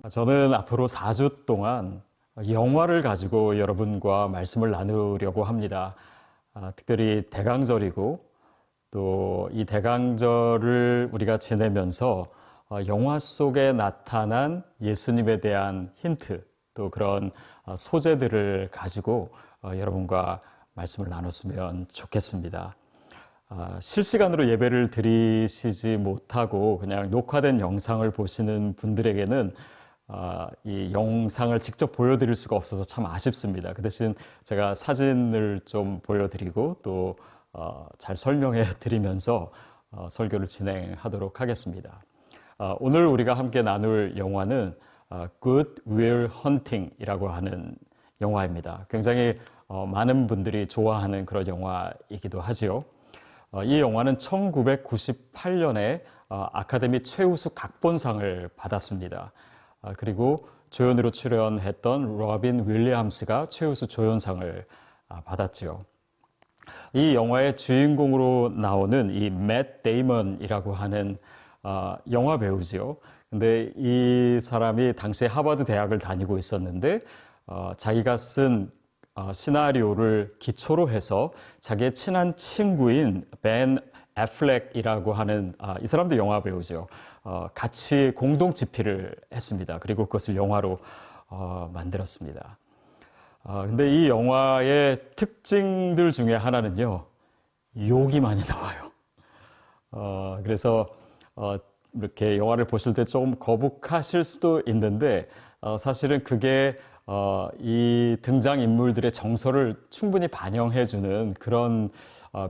저는 앞으로 4주 동안 영화를 가지고 여러분과 말씀을 나누려고 합니다. 특별히 대강절이고 또 이 대강절을 우리가 지내면서 영화 속에 나타난 예수님에 대한 힌트 또 그런 소재들을 가지고 여러분과 말씀을 나눴으면 좋겠습니다. 실시간으로 예배를 드리시지 못하고 그냥 녹화된 영상을 보시는 분들에게는 이 영상을 직접 보여드릴 수가 없어서 참 아쉽습니다. 그 대신 제가 사진을 좀 보여드리고 또 잘 설명해 드리면서 설교를 진행하도록 하겠습니다. 오늘 우리가 함께 나눌 영화는 Good Will Hunting이라고 하는 영화입니다. 굉장히 많은 분들이 좋아하는 그런 영화이기도 하지요. 이 영화는 1998년에 아카데미 최우수 각본상을 받았습니다. 그리고 조연으로 출연했던 로빈 윌리엄스가 최우수 조연상을 받았지요. 이 영화의 주인공으로 나오는 이 맷 데이먼이라고 하는 영화 배우지요. 근데 이 사람이 당시에 하버드 대학을 다니고 있었는데 자기가 쓴 시나리오를 기초로 해서 자기의 친한 친구인 벤 애플렉이라고 하는 이 사람도 영화 배우죠. 같이 공동 집필을 했습니다. 그리고 그것을 영화로 만들었습니다. 근데 이 영화의 특징들 중에 하나는요, 욕이 많이 나와요. 그래서 이렇게 영화를 보실 때 조금 거북하실 수도 있는데 사실은 그게 이 등장인물들의 정서를 충분히 반영해주는 그런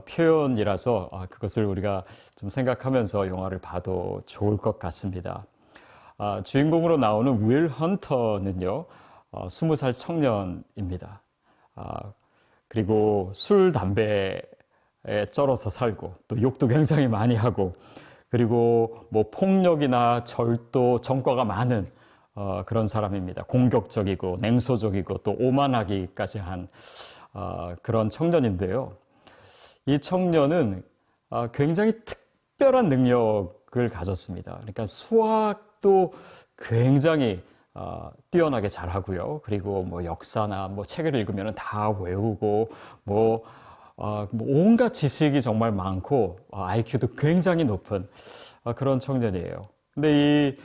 표현이라서 그것을 우리가 좀 생각하면서 영화를 봐도 좋을 것 같습니다. 주인공으로 나오는 윌 헌터는요, 20살 청년입니다. 그리고 술, 담배에 쩔어서 살고 또 욕도 굉장히 많이 하고 그리고 뭐 폭력이나 절도, 전과가 많은 그런 사람입니다. 공격적이고 냉소적이고 또 오만하기까지 한 그런 청년인데요. 이 청년은 굉장히 특별한 능력을 가졌습니다. 그러니까 수학도 굉장히 뛰어나게 잘하고요. 그리고 뭐 역사나 뭐 책을 읽으면 다 외우고 뭐 온갖 지식이 정말 많고 IQ도 굉장히 높은 그런 청년이에요. 근데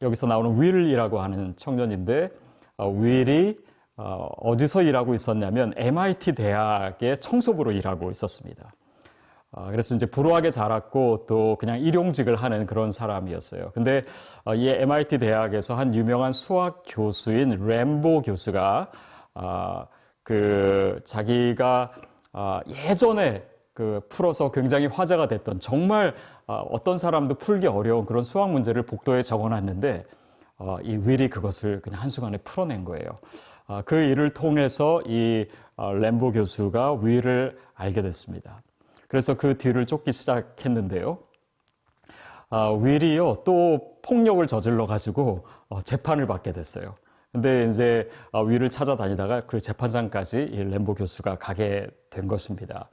여기서 나오는 윌이라고 하는 청년인데 윌이 어디서 일하고 있었냐면 MIT 대학의 청소부로 일하고 있었습니다. 그래서 이제 불우하게 자랐고 또 그냥 일용직을 하는 그런 사람이었어요. 근데 이 MIT 대학에서 한 유명한 수학 교수인 램보 교수가 자기가 예전에 풀어서 굉장히 화제가 됐던 정말 어떤 사람도 풀기 어려운 그런 수학 문제를 복도에 적어놨는데 이 윌이 그것을 그냥 한순간에 풀어낸 거예요. 그 일을 통해서 이 램보 교수가 윌을 알게 됐습니다. 그래서 그 뒤를 쫓기 시작했는데요. 윌이요, 또 폭력을 저질러 가지고 재판을 받게 됐어요. 근데 이제 윌을 찾아다니다가 그 재판장까지 이 램보 교수가 가게 된 것입니다.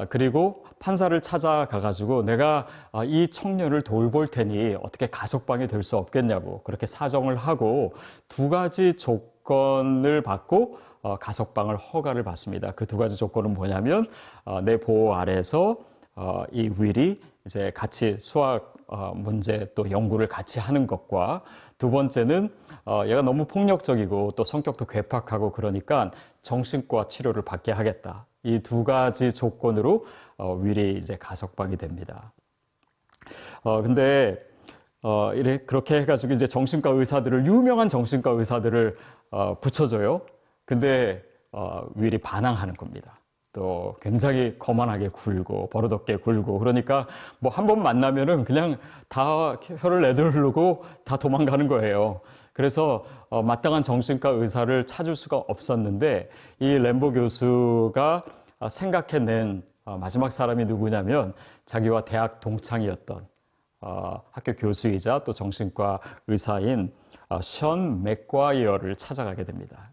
그리고 판사를 찾아가 가지고 내가 이 청년을 돌볼 테니 어떻게 가석방이 될 수 없겠냐고 그렇게 사정을 하고 두 가지 조건을 받고 가석방을 허가를 받습니다. 그 두 가지 조건은 뭐냐면 내 보호 아래서 이 윌이 이제 같이 수학 문제 또 연구를 같이 하는 것과 두 번째는 얘가 너무 폭력적이고 또 성격도 괴팍하고 그러니까 정신과 치료를 받게 하겠다. 이 두 가지 조건으로 윌이 이제 가석방이 됩니다. 근데 그렇게 해가지고 이제 정신과 의사들을 유명한 정신과 의사들을 붙여줘요. 근데 윌이 반항하는 겁니다. 또 굉장히 거만하게 굴고 버릇없게 굴고 그러니까 뭐 한 번 만나면은 그냥 다 혀를 내두르고 다 도망가는 거예요. 그래서 마땅한 정신과 의사를 찾을 수가 없었는데 이 램보 교수가 생각해낸 마지막 사람이 누구냐면 자기와 대학 동창이었던 학교 교수이자 또 정신과 의사인 션 맥과이어를 찾아가게 됩니다.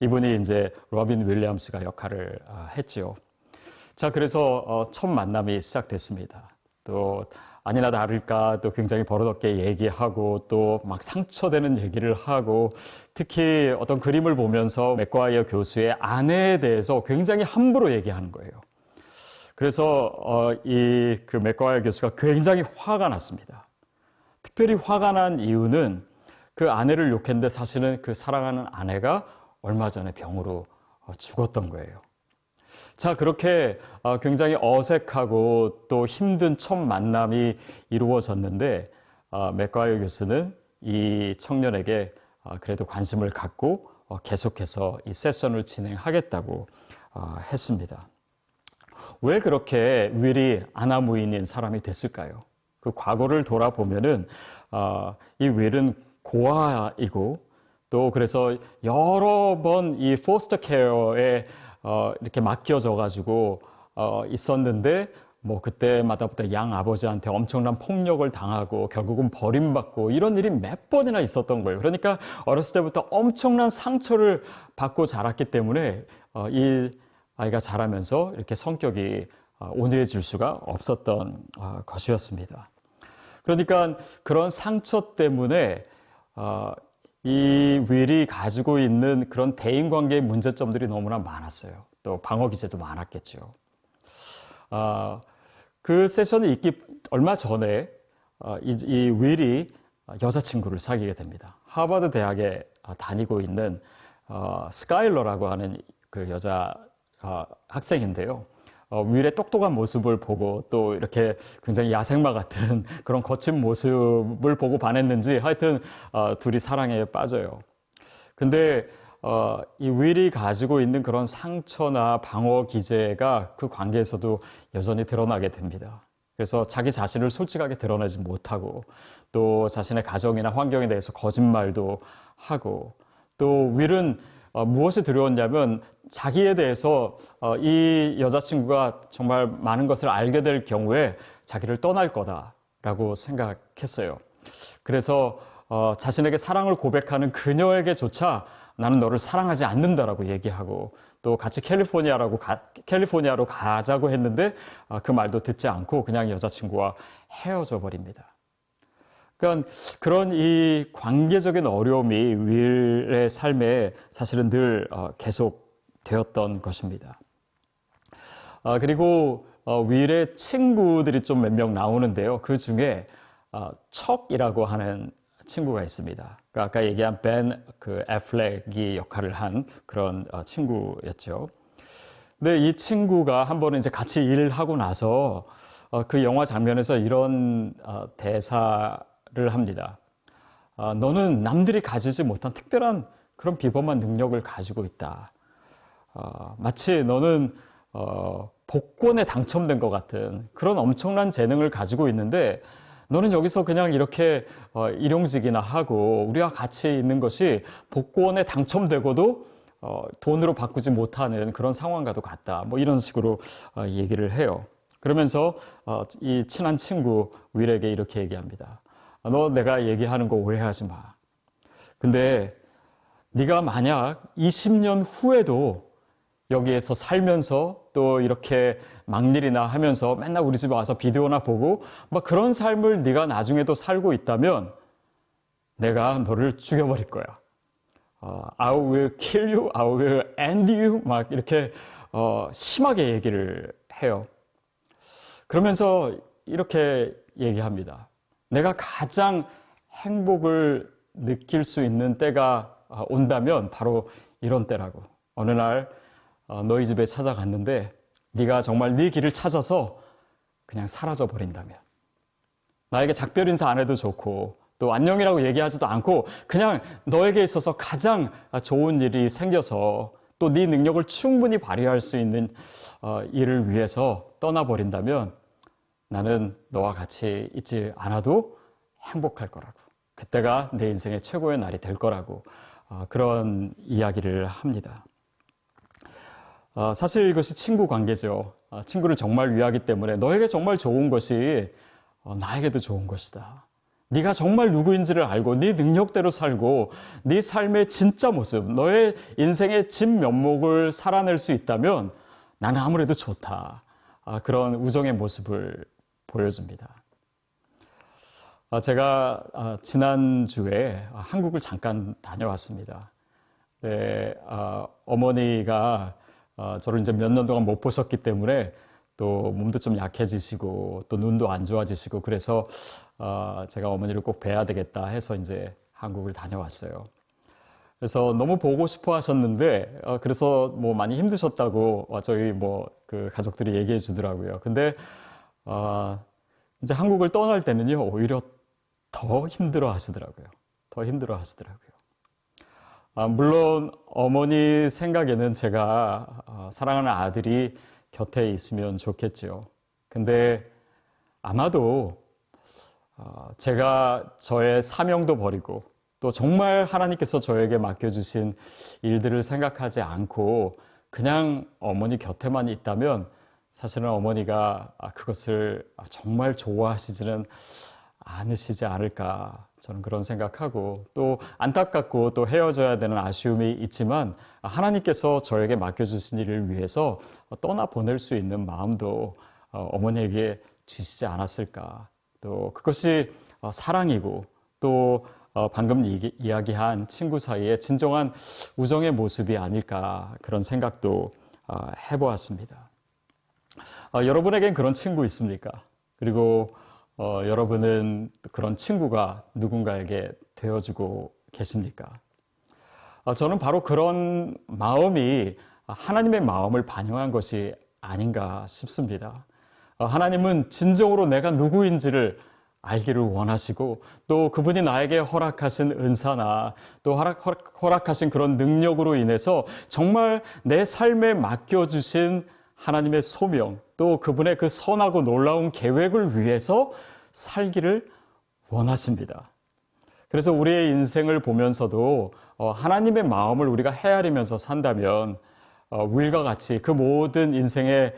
이분이 이제 로빈 윌리엄스가 역할을 했지요. 자, 그래서 첫 만남이 시작됐습니다. 또 아니나 다를까 또 굉장히 버릇없게 얘기하고 또 막 상처되는 얘기를 하고 특히 어떤 그림을 보면서 맥과이어 교수의 아내에 대해서 굉장히 함부로 얘기하는 거예요. 그래서 그 맥과이어 교수가 굉장히 화가 났습니다. 특별히 화가 난 이유는 그 아내를 욕했는데 사실은 그 사랑하는 아내가 얼마 전에 병으로 죽었던 거예요. 자, 그렇게 굉장히 어색하고 또 힘든 첫 만남이 이루어졌는데 맥과이어 교수는 이 청년에게 그래도 관심을 갖고 계속해서 이 세션을 진행하겠다고 했습니다. 왜 그렇게 윌이 아나무인인 사람이 됐을까요? 그 과거를 돌아보면은 이 윌은 고아이고 또 그래서 여러 번 이 포스터 케어에 이렇게 맡겨져 가지고 있었는데 뭐 그때마다부터 양 아버지한테 엄청난 폭력을 당하고 결국은 버림받고 이런 일이 몇 번이나 있었던 거예요. 그러니까 어렸을 때부터 엄청난 상처를 받고 자랐기 때문에 이 아이가 자라면서 이렇게 성격이 온유해질 수가 없었던 것이었습니다. 그러니까 그런 상처 때문에 이 윌이 가지고 있는 그런 대인관계의 문제점들이 너무나 많았어요. 또 방어 기제도 많았겠죠. 그 세션이 있기 얼마 전에 이 윌이 여자친구를 사귀게 됩니다. 하버드 대학에 다니고 있는 스카일러라고 하는 그 여자 학생인데요. 윌의 똑똑한 모습을 보고 또 이렇게 굉장히 야생마 같은 그런 거친 모습을 보고 반했는지 하여튼 둘이 사랑에 빠져요. 근데 이 윌이 가지고 있는 그런 상처나 방어 기제가 그 관계에서도 여전히 드러나게 됩니다. 그래서 자기 자신을 솔직하게 드러내지 못하고 또 자신의 가정이나 환경에 대해서 거짓말도 하고 또 윌은 무엇이 두려웠냐면 자기에 대해서 이 여자친구가 정말 많은 것을 알게 될 경우에 자기를 떠날 거다라고 생각했어요. 그래서 자신에게 사랑을 고백하는 그녀에게조차 나는 너를 사랑하지 않는다라고 얘기하고 또 같이 캘리포니아로 가자고 했는데 그 말도 듣지 않고 그냥 여자친구와 헤어져 버립니다. 그러니까 그런 이 관계적인 어려움이 윌의 삶에 사실은 늘 계속 되었던 것입니다. 그리고 윌의 친구들이 좀 몇 명 나오는데요. 그 중에 척이라고 하는 친구가 있습니다. 그러니까 아까 얘기한 벤 애플렉이 역할을 한 그런 친구였죠. 근데 이 친구가 한 번은 이제 같이 일을 하고 나서 그 영화 장면에서 이런 대사를 합니다. 너는 남들이 가지지 못한 특별한 그런 비범한 능력을 가지고 있다. 마치 너는 복권에 당첨된 것 같은 그런 엄청난 재능을 가지고 있는데 너는 여기서 그냥 이렇게 일용직이나 하고 우리와 같이 있는 것이 복권에 당첨되고도 돈으로 바꾸지 못하는 그런 상황과도 같다. 뭐 이런 식으로 얘기를 해요. 그러면서 이 친한 친구 윌에게 이렇게 얘기합니다. 너 내가 얘기하는 거 오해하지 마. 근데 네가 만약 20년 후에도 여기에서 살면서 또 이렇게 막일이나 하면서 맨날 우리 집에 와서 비디오나 보고 막 그런 삶을 네가 나중에도 살고 있다면 내가 너를 죽여버릴 거야. I will kill you, I will end you 막 이렇게 심하게 얘기를 해요. 그러면서 이렇게 얘기합니다. 내가 가장 행복을 느낄 수 있는 때가 온다면 바로 이런 때라고. 어느 날 너희 집에 찾아갔는데 네가 정말 네 길을 찾아서 그냥 사라져 버린다면 나에게 작별 인사 안 해도 좋고 또 안녕이라고 얘기하지도 않고 그냥 너에게 있어서 가장 좋은 일이 생겨서 또 네 능력을 충분히 발휘할 수 있는 일을 위해서 떠나버린다면 나는 너와 같이 있지 않아도 행복할 거라고. 그때가 내 인생의 최고의 날이 될 거라고 그런 이야기를 합니다. 사실 이것이 친구 관계죠. 친구를 정말 위하기 때문에 너에게 정말 좋은 것이 나에게도 좋은 것이다. 네가 정말 누구인지를 알고 네 능력대로 살고 네 삶의 진짜 모습, 너의 인생의 진면목을 살아낼 수 있다면 나는 아무래도 좋다. 그런 우정의 모습을 보여줍니다. 제가 지난주에 한국을 잠깐 다녀왔습니다. 네, 어머니가 저를 이제 몇 년 동안 못 보셨기 때문에 또 몸도 좀 약해지시고 또 눈도 안 좋아지시고 그래서 제가 어머니를 꼭 뵈야 되겠다 해서 이제 한국을 다녀왔어요. 그래서 너무 보고 싶어 하셨는데 그래서 뭐 많이 힘드셨다고 저희 뭐 그 가족들이 얘기해 주더라고요. 근데 이제 한국을 떠날 때는요 오히려 더 힘들어 하시더라고요. 더 힘들어 하시더라고요. 물론 어머니 생각에는 제가 사랑하는 아들이 곁에 있으면 좋겠죠. 근데 아마도 제가 저의 사명도 버리고 또 정말 하나님께서 저에게 맡겨주신 일들을 생각하지 않고 그냥 어머니 곁에만 있다면 사실은 어머니가 그것을 정말 좋아하시지는 않으시지 않을까 저는 그런 생각하고 또 안타깝고 또 헤어져야 되는 아쉬움이 있지만 하나님께서 저에게 맡겨주신 일을 위해서 떠나보낼 수 있는 마음도 어머니에게 주시지 않았을까. 또 그것이 사랑이고 또 방금 이야기한 친구 사이의 진정한 우정의 모습이 아닐까 그런 생각도 해보았습니다. 여러분에겐 그런 친구 있습니까? 그리고 여러분은 그런 친구가 누군가에게 되어주고 계십니까? 저는 바로 그런 마음이 하나님의 마음을 반영한 것이 아닌가 싶습니다. 하나님은 진정으로 내가 누구인지를 알기를 원하시고 또 그분이 나에게 허락하신 은사나 또 허락하신 그런 능력으로 인해서 정말 내 삶에 맡겨주신 하나님의 소명 또 그분의 그 선하고 놀라운 계획을 위해서 살기를 원하십니다. 그래서 우리의 인생을 보면서도 하나님의 마음을 우리가 헤아리면서 산다면 우리가 같이 그 모든 인생의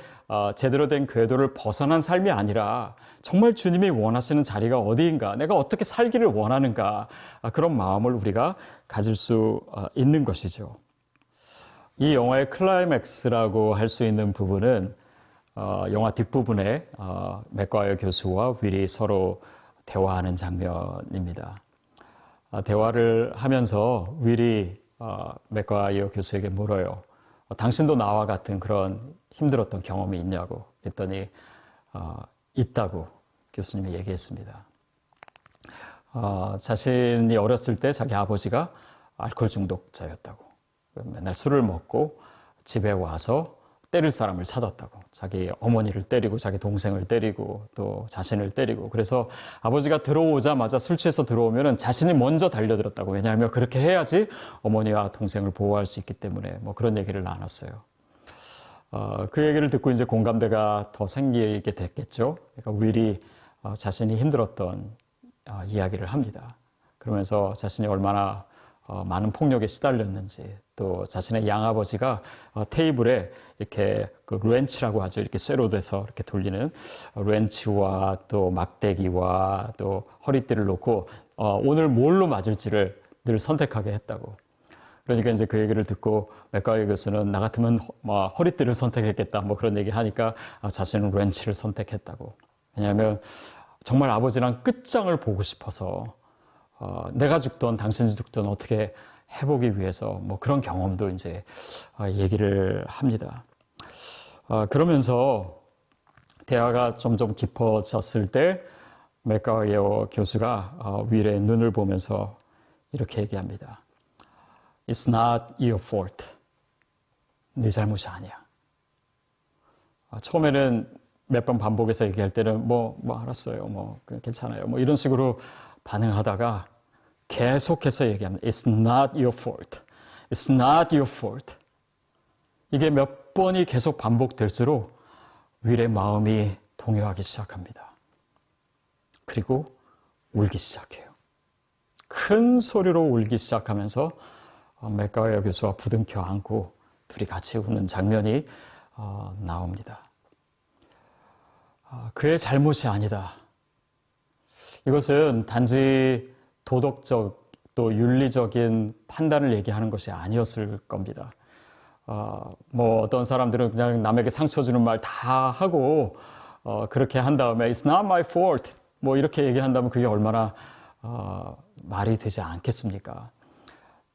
제대로 된 궤도를 벗어난 삶이 아니라 정말 주님이 원하시는 자리가 어디인가, 내가 어떻게 살기를 원하는가 그런 마음을 우리가 가질 수 있는 것이죠. 이 영화의 클라이맥스라고 할 수 있는 부분은 영화 뒷부분에 맥과이어 교수와 윌이 서로 대화하는 장면입니다. 대화를 하면서 윌이 맥과이어 교수에게 물어요. 당신도 나와 같은 그런 힘들었던 경험이 있냐고 했더니 있다고 교수님이 얘기했습니다. 자신이 어렸을 때 자기 아버지가 알코올 중독자였다고. 맨날 술을 먹고 집에 와서 때릴 사람을 찾았다고. 자기 어머니를 때리고 자기 동생을 때리고 또 자신을 때리고. 그래서 아버지가 들어오자마자 술 취해서 들어오면 자신이 먼저 달려들었다고. 왜냐하면 그렇게 해야지 어머니와 동생을 보호할 수 있기 때문에 뭐 그런 얘기를 나눴어요. 그 얘기를 듣고 이제 공감대가 더 생기게 됐겠죠. 그러니까 윌이 자신이 힘들었던 이야기를 합니다. 그러면서 자신이 얼마나 많은 폭력에 시달렸는지 또 자신의 양아버지가 테이블에 이렇게 그 렌치라고 하죠. 이렇게 쇠로 돼서 이렇게 돌리는 렌치와 또 막대기와 또 허리띠를 놓고 오늘 뭘로 맞을지를 늘 선택하게 했다고. 그러니까 이제 그 얘기를 듣고 맥과이어 교수는 나 같으면 허리띠를 선택했겠다 뭐 그런 얘기 하니까 자신은 렌치를 선택했다고. 왜냐하면 정말 아버지랑 끝장을 보고 싶어서 내가 죽던 당신이 죽던 어떻게 해보기 위해서 뭐 그런 경험도 이제 얘기를 합니다. 그러면서 대화가 점점 깊어졌을 때 맥과이어 교수가 윌의 눈을 보면서 이렇게 얘기합니다. It's not your fault. 네 잘못이 아니야. 처음에는 몇 번 반복해서 얘기할 때는 뭐 알았어요. 뭐 괜찮아요. 뭐 이런 식으로 반응하다가 계속해서 얘기합니다. It's not your fault. It's not your fault. 이게 몇 번이 계속 반복될수록 윌의 마음이 동요하기 시작합니다. 그리고 울기 시작해요. 큰 소리로 울기 시작하면서 맥과이어 교수와 부둥켜 안고 둘이 같이 우는 장면이 나옵니다. 그의 잘못이 아니다. 이것은 단지 도덕적 또 윤리적인 판단을 얘기하는 것이 아니었을 겁니다. 뭐 어떤 사람들은 그냥 남에게 상처 주는 말 다 하고 그렇게 한 다음에 It's not my fault. 뭐 이렇게 얘기한다면 그게 얼마나 말이 되지 않겠습니까?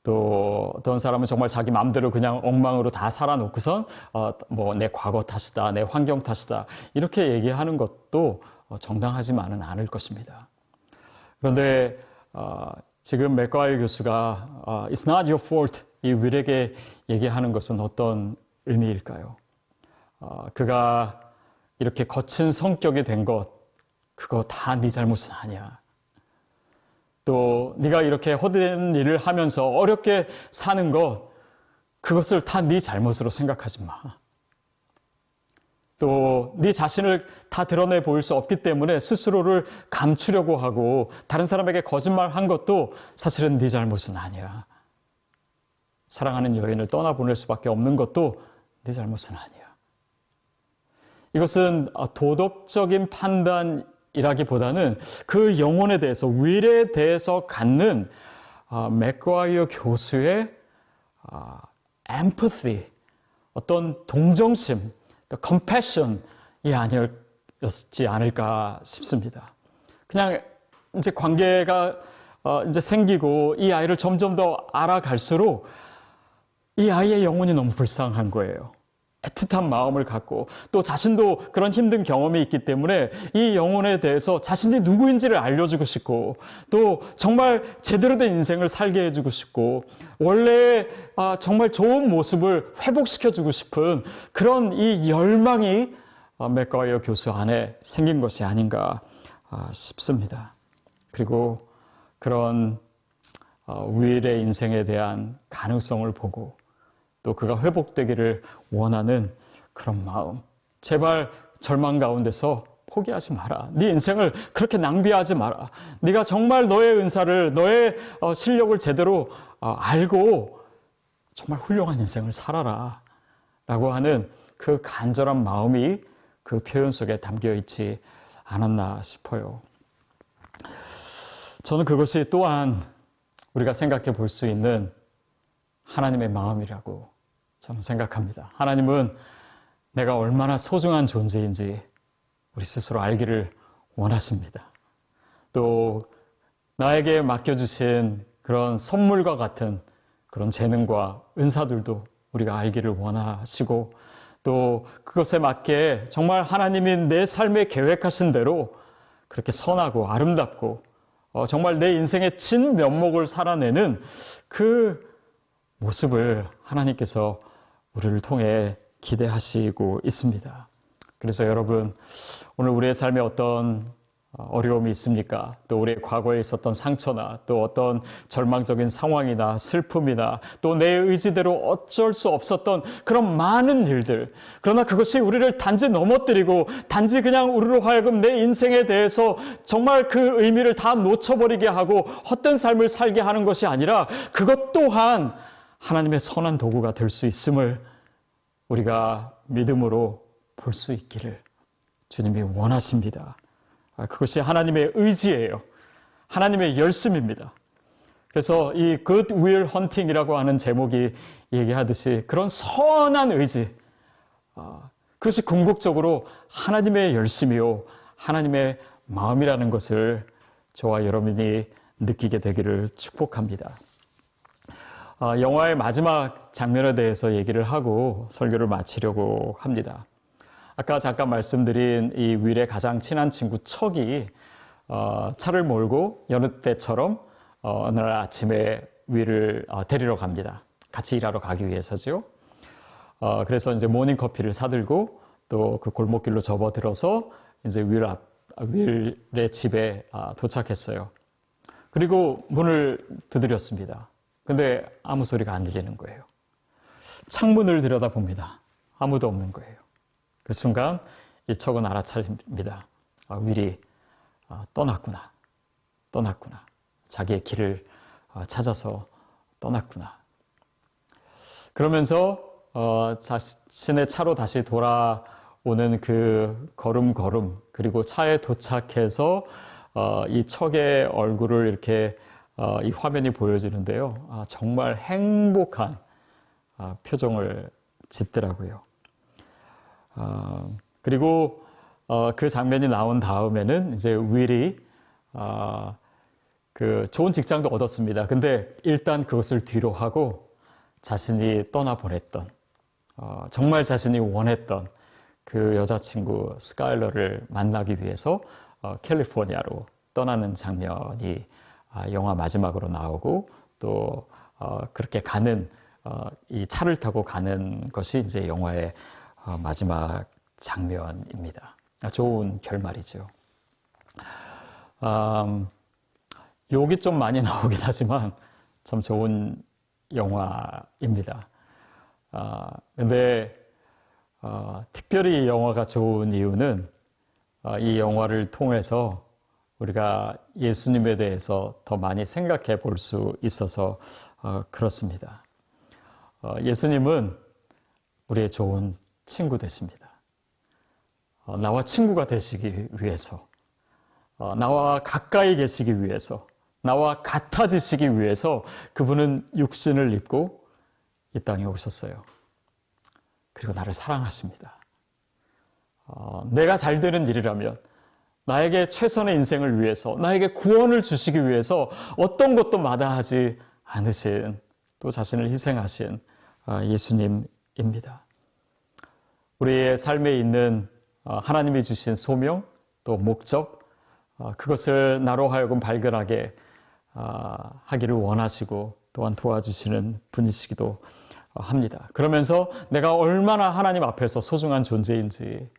또 어떤 사람은 정말 자기 마음대로 그냥 엉망으로 다 살아놓고선 뭐 내 과거 탓이다, 내 환경 탓이다 이렇게 얘기하는 것도 정당하지만은 않을 것입니다. 그런데 지금 맥과이어 교수가 It's not your fault 이 윌에게 얘기하는 것은 어떤 의미일까요? 그가 이렇게 거친 성격이 된 것 그거 다 네 잘못은 아니야. 또 네가 이렇게 헛된 일을 하면서 어렵게 사는 것 그것을 다 네 잘못으로 생각하지 마. 또 네 자신을 다 드러내 보일 수 없기 때문에 스스로를 감추려고 하고 다른 사람에게 거짓말한 것도 사실은 네 잘못은 아니야. 사랑하는 여인을 떠나보낼 수밖에 없는 것도 네 잘못은 아니야. 이것은 도덕적인 판단이라기보다는 그 영혼에 대해서 윌에 대해서 갖는 맥과이어 교수의 empathy, 어떤 동정심, compassion이 아니었지 않을까 싶습니다. 그냥 이제 관계가 이제 생기고 이 아이를 점점 더 알아갈수록 이 아이의 영혼이 너무 불쌍한 거예요. 애틋한 마음을 갖고 또 자신도 그런 힘든 경험이 있기 때문에 이 영혼에 대해서 자신이 누구인지를 알려주고 싶고 또 정말 제대로 된 인생을 살게 해주고 싶고 원래 정말 좋은 모습을 회복시켜주고 싶은 그런 이 열망이 맥과이어 교수 안에 생긴 것이 아닌가 싶습니다. 그리고 그런 윌의 인생에 대한 가능성을 보고 또 그가 회복되기를 원하는 그런 마음. 제발 절망 가운데서 포기하지 마라. 네 인생을 그렇게 낭비하지 마라. 네가 정말 너의 은사를, 너의 실력을 제대로 알고 정말 훌륭한 인생을 살아라. 라고 하는 그 간절한 마음이 그 표현 속에 담겨 있지 않았나 싶어요. 저는 그것이 또한 우리가 생각해 볼 수 있는 하나님의 마음이라고 저는 생각합니다. 하나님은 내가 얼마나 소중한 존재인지 우리 스스로 알기를 원하십니다. 또 나에게 맡겨주신 그런 선물과 같은 그런 재능과 은사들도 우리가 알기를 원하시고 또 그것에 맞게 정말 하나님이 내 삶에 계획하신 대로 그렇게 선하고 아름답고 정말 내 인생의 진 면목을 살아내는 그 모습을 하나님께서 우리를 통해 기대하시고 있습니다. 그래서 여러분, 오늘 우리의 삶에 어떤 어려움이 있습니까? 또 우리의 과거에 있었던 상처나 또 어떤 절망적인 상황이나 슬픔이나 또 내 의지대로 어쩔 수 없었던 그런 많은 일들. 그러나 그것이 우리를 단지 넘어뜨리고 단지 그냥 우리로 하여금 내 인생에 대해서 정말 그 의미를 다 놓쳐버리게 하고 헛된 삶을 살게 하는 것이 아니라 그것 또한 하나님의 선한 도구가 될 수 있음을 우리가 믿음으로 볼 수 있기를 주님이 원하십니다. 그것이 하나님의 의지예요. 하나님의 열심입니다. 그래서 이 Good Will Hunting이라고 하는 제목이 얘기하듯이 그런 선한 의지, 그것이 궁극적으로 하나님의 열심이요 하나님의 마음이라는 것을 저와 여러분이 느끼게 되기를 축복합니다. 영화의 마지막 장면에 대해서 얘기를 하고 설교를 마치려고 합니다. 아까 잠깐 말씀드린 이 윌의 가장 친한 친구 척이 차를 몰고 여느 때처럼 어느 날 아침에 윌을 데리러 갑니다. 같이 일하러 가기 위해서죠. 그래서 이제 모닝커피를 사들고 또 그 골목길로 접어들어서 이제 윌의 집에 도착했어요. 그리고 문을 두드렸습니다. 근데 아무 소리가 안 들리는 거예요. 창문을 들여다봅니다. 아무도 없는 거예요. 그 순간 이 척은 알아차립니다. 윌이 떠났구나. 자기의 길을 찾아서 떠났구나. 그러면서 자신의 차로 다시 돌아오는 그 걸음 그리고 차에 도착해서 이 척의 얼굴을 이렇게 이 화면이 보여지는데요. 정말 행복한 표정을 짓더라고요. 그리고 그 장면이 나온 다음에는 이제 윌이 그 좋은 직장도 얻었습니다. 근데 일단 그것을 뒤로 하고 자신이 떠나보냈던 정말 자신이 원했던 그 여자친구 스카일러를 만나기 위해서 캘리포니아로 떠나는 장면이 영화 마지막으로 나오고 또 그렇게 가는 이 차를 타고 가는 것이 이제 영화의 마지막 장면입니다. 좋은 결말이죠. 욕이 좀 많이 나오긴 하지만 참 좋은 영화입니다. 근데 특별히 이 영화가 좋은 이유는 이 영화를 통해서 우리가 예수님에 대해서 더 많이 생각해 볼 수 있어서 그렇습니다. 예수님은 우리의 좋은 친구 되십니다. 나와 친구가 되시기 위해서, 나와 가까이 계시기 위해서, 나와 같아지시기 위해서 그분은 육신을 입고 이 땅에 오셨어요. 그리고 나를 사랑하십니다. 내가 잘 되는 일이라면 나에게 최선의 인생을 위해서, 나에게 구원을 주시기 위해서 어떤 것도 마다하지 않으신, 또 자신을 희생하신 예수님입니다. 우리의 삶에 있는 하나님이 주신 소명, 또 목적, 그것을 나로 하여금 발견하게 하기를 원하시고 또한 도와주시는 분이시기도 합니다. 그러면서 내가 얼마나 하나님 앞에서 소중한 존재인지,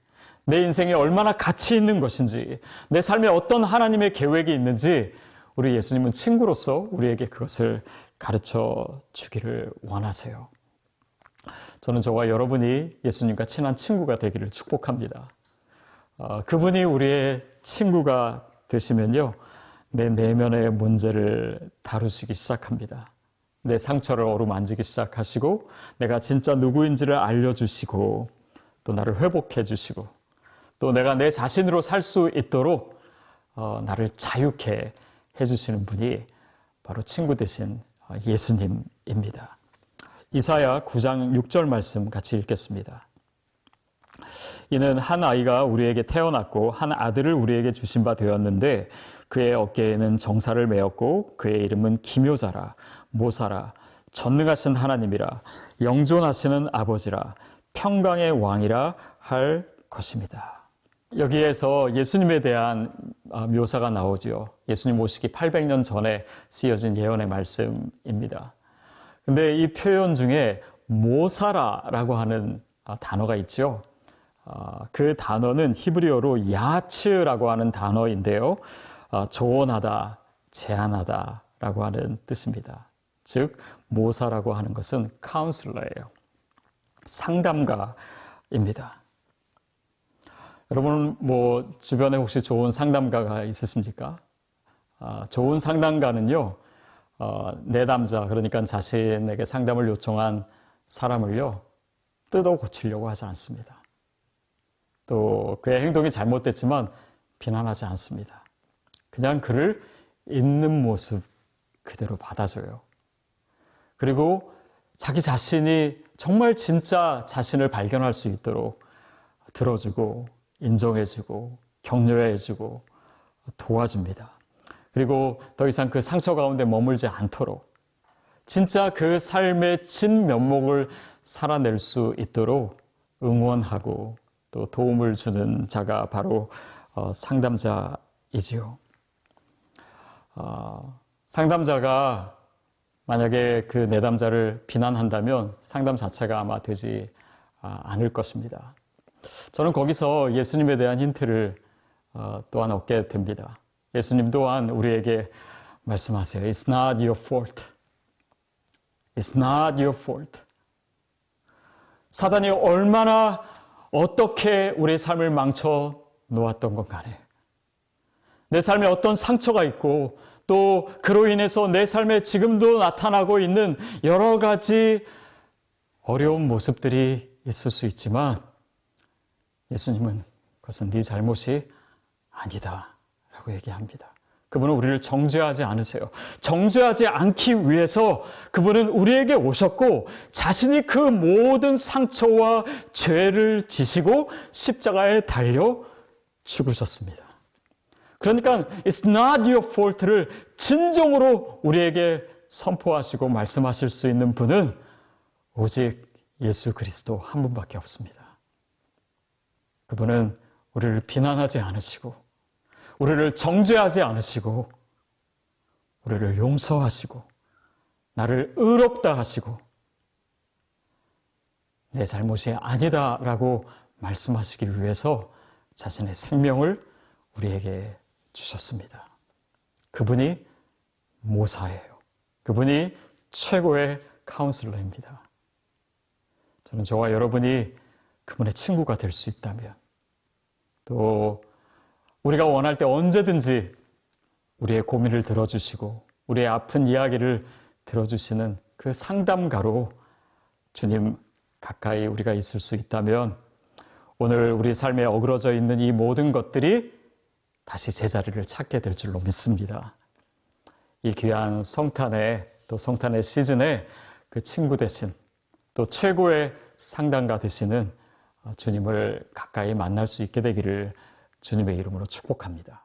내 인생에 얼마나 가치 있는 것인지, 내 삶에 어떤 하나님의 계획이 있는지 우리 예수님은 친구로서 우리에게 그것을 가르쳐 주기를 원하세요. 저는 저와 여러분이 예수님과 친한 친구가 되기를 축복합니다. 그분이 우리의 친구가 되시면요, 내 내면의 문제를 다루시기 시작합니다. 내 상처를 어루만지기 시작하시고 내가 진짜 누구인지를 알려주시고 또 나를 회복해 주시고 또 내가 내 자신으로 살 수 있도록 나를 자유케 해주시는 분이 바로 친구 되신 예수님입니다. 이사야 9장 6절 말씀 같이 읽겠습니다. 이는 한 아이가 우리에게 태어났고 한 아들을 우리에게 주신 바 되었는데 그의 어깨에는 정사를 메었고 그의 이름은 기묘자라 모사라 전능하신 하나님이라 영존하시는 아버지라 평강의 왕이라 할 것입니다. 여기에서 예수님에 대한 묘사가 나오죠. 예수님 오시기 800년 전에 쓰여진 예언의 말씀입니다. 근데 이 표현 중에 모사라라고 하는 단어가 있죠. 그 단어는 히브리어로 야츠라고 하는 단어인데요. 조언하다, 제안하다라고 하는 뜻입니다. 즉 모사라고 하는 것은 카운슬러예요. 상담가입니다. 여러분 뭐 주변에 혹시 좋은 상담가가 있으십니까? 좋은 상담가는요, 내담자, 그러니까 자신에게 상담을 요청한 사람을요, 뜯어 고치려고 하지 않습니다. 또 그의 행동이 잘못됐지만 비난하지 않습니다. 그냥 그를 있는 모습 그대로 받아줘요. 그리고 자기 자신이 정말 진짜 자신을 발견할 수 있도록 들어주고 인정해주고 격려해주고 도와줍니다. 그리고 더 이상 그 상처 가운데 머물지 않도록 진짜 그 삶의 진 면목을 살아낼 수 있도록 응원하고 또 도움을 주는 자가 바로 상담자이지요. 상담자가 만약에 그 내담자를 비난한다면 상담 자체가 아마 되지 않을 것입니다. 저는 거기서 예수님에 대한 힌트를 또한 얻게 됩니다. 예수님 또한 우리에게 말씀하세요. It's not your fault. It's not your fault. 사단이 얼마나 어떻게 우리의 삶을 망쳐 놓았던 건 간에 내 삶에 어떤 상처가 있고 또 그로 인해서 내 삶에 지금도 나타나고 있는 여러 가지 어려운 모습들이 있을 수 있지만 예수님은 그것은 네 잘못이 아니다 라고 얘기합니다. 그분은 우리를 정죄하지 않으세요. 정죄하지 않기 위해서 그분은 우리에게 오셨고 자신이 그 모든 상처와 죄를 지시고 십자가에 달려 죽으셨습니다. 그러니까 It's not your fault를 진정으로 우리에게 선포하시고 말씀하실 수 있는 분은 오직 예수 그리스도 한 분밖에 없습니다. 그분은 우리를 비난하지 않으시고 우리를 정죄하지 않으시고 우리를 용서하시고 나를 의롭다 하시고 내 잘못이 아니다라고 말씀하시기 위해서 자신의 생명을 우리에게 주셨습니다. 그분이 모사예요. 그분이 최고의 카운슬러입니다. 저는 저와 여러분이 그분의 친구가 될 수 있다면 또 우리가 원할 때 언제든지 우리의 고민을 들어주시고 우리의 아픈 이야기를 들어주시는 그 상담가로 주님 가까이 우리가 있을 수 있다면 오늘 우리 삶에 어그러져 있는 이 모든 것들이 다시 제자리를 찾게 될 줄로 믿습니다. 이 귀한 성탄의 또 성탄의 시즌에 그 친구 되신 또 최고의 상담가 되시는 주님을 가까이 만날 수 있게 되기를 주님의 이름으로 축복합니다.